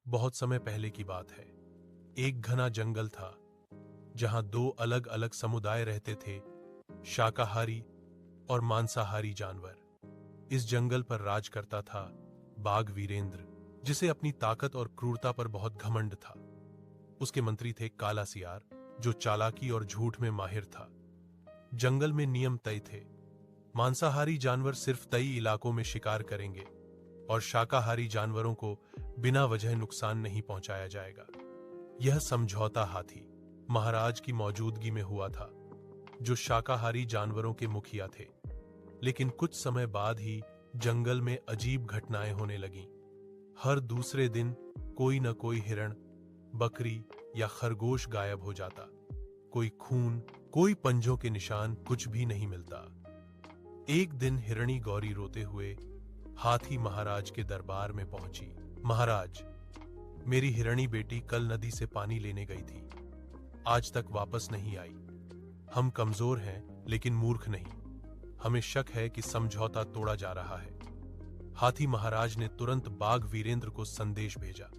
बहुत समय पहले की बात है। एक घना जंगल था जहां दो अलग अलग समुदाय रहते थे, शाकाहारी और मांसाहारी जानवर। इस जंगल पर राज करता था बाघ वीरेंद्र, जिसे अपनी ताकत और क्रूरता पर बहुत घमंड था। उसके मंत्री थे काला सियार, जो चालाकी और झूठ में माहिर था। जंगल में नियम तय थे। मांसाहारी जानवर सिर्फ तय इलाकों में शिकार करेंगे और शाकाहारी जानवरों को बिना वजह नुकसान नहीं पहुंचाया जाएगा। यह समझौता हाथी महाराज की मौजूदगी में हुआ था, जो शाकाहारी जानवरों के मुखिया थे। लेकिन कुछ समय बाद ही जंगल में अजीब घटनाएं होने लगीं। हर दूसरे दिन कोई न कोई हिरण, बकरी या खरगोश गायब हो जाता। कोई खून, कोई पंजों के निशान, कुछ भी नहीं मिलता। एक दिन हिरणी गौरी रोते हुए हाथी महाराज के दरबार में पहुंची। महाराज, मेरी हिरणी बेटी कल नदी से पानी लेने गई थी, आज तक वापस नहीं आई। हम कमजोर हैं लेकिन मूर्ख नहीं। हमें शक है कि समझौता तोड़ा जा रहा है। हाथी महाराज ने तुरंत बाघ वीरेंद्र को संदेश भेजा।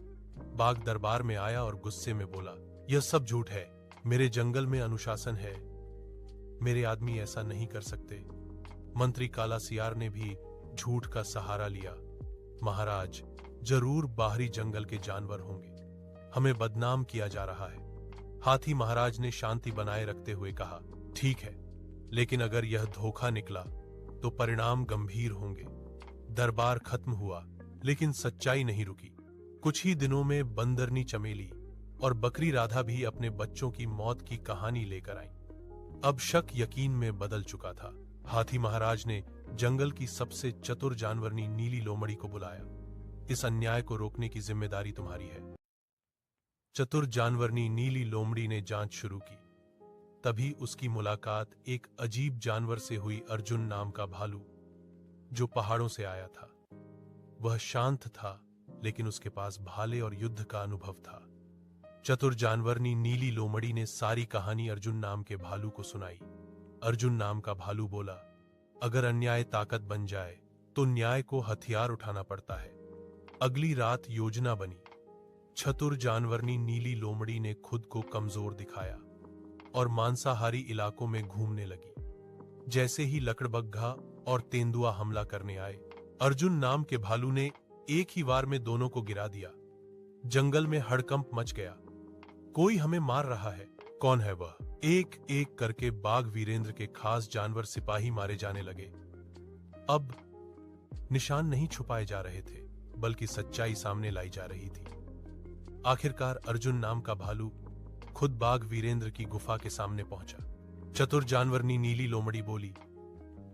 बाघ दरबार में आया और गुस्से में बोला, यह सब झूठ है। मेरे जंगल में अनुशासन है। मेरे आदमी ऐसा नहीं कर सकते। मंत्री काला सियार ने भी झूठ का सहारा लिया। महाराज, जरूर बाहरी जंगल के जानवर होंगे। हमें बदनाम किया जा रहा है। हाथी महाराज ने शांति बनाए रखते हुए कहा, ठीक है, लेकिन अगर यह धोखा निकला तो परिणाम गंभीर होंगे। दरबार खत्म हुआ, लेकिन सच्चाई नहीं रुकी। कुछ ही दिनों में बंदरनी चमेली और बकरी राधा भी अपने बच्चों की मौत की कहानी लेकर आई। अब शक यकीन में बदल चुका था। हाथी महाराज ने जंगल की सबसे चतुर जानवरनी नीली लोमड़ी को बुलाया। इस अन्याय को रोकने की जिम्मेदारी तुम्हारी है। चतुर जानवरनी नीली लोमड़ी ने जांच शुरू की। तभी उसकी मुलाकात एक अजीब जानवर से हुई, अर्जुन नाम का भालू, जो पहाड़ों से आया था। वह शांत था, लेकिन उसके पास भाले और युद्ध का अनुभव था। चतुर जानवरनी नीली लोमड़ी ने सारी कहानी अर्जुन नाम के भालू को सुनाई। अर्जुन नाम का भालू बोला, अगर अन्याय ताकत बन जाए तो न्याय को हथियार उठाना पड़ता है। अगली रात योजना बनी। चतुर जानवरनी नीली लोमड़ी ने खुद को कमजोर दिखाया और मांसाहारी इलाकों में घूमने लगी। जैसे ही लकड़बग्घा और तेंदुआ हमला करने आए, अर्जुन नाम के भालू ने एक ही वार में दोनों को गिरा दिया। जंगल में हड़कंप मच गया। कोई हमें मार रहा है, कौन है वह? एक एक करके बाघ वीरेंद्र के खास जानवर सिपाही मारे जाने लगे। अब निशान नहीं छुपाए जा रहे थे, बल्कि सच्चाई सामने लाई जा रही थी। आखिरकार अर्जुन नाम का भालू खुद बाघ वीरेंद्र की गुफा के सामने पहुंचा। चतुर जानवरनी नीली लोमड़ी बोली,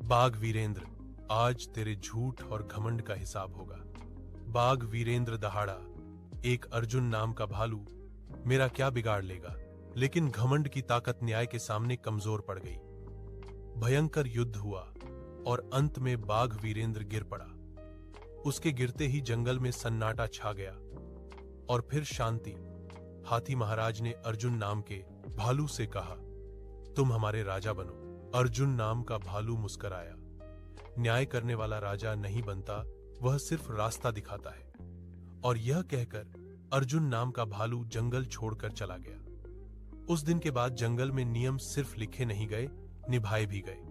बाघ वीरेंद्र, आज तेरे झूठ और घमंड का हिसाब होगा। बाघ वीरेंद्र दहाड़ा, एक अर्जुन नाम का भालू मेरा क्या बिगाड़ लेगा? लेकिन घमंड की ताकत न्याय के सामने कमजोर पड़ गई। भयंकर युद्ध हुआ और अंत में बाघ वीरेंद्र गिर पड़ा। उसके गिरते ही जंगल में सन्नाटा छा गया और फिर शांति। हाथी महाराज ने अर्जुन नाम के भालू से कहा, तुम हमारे राजा बनो। अर्जुन नाम का भालू मुस्कुराया। न्याय करने वाला राजा नहीं बनता, वह सिर्फ रास्ता दिखाता है। और यह कहकर अर्जुन नाम का भालू जंगल छोड़कर चला गया। उस दिन के बाद जंगल में नियम सिर्फ लिखे नहीं गए, निभाए भी गए।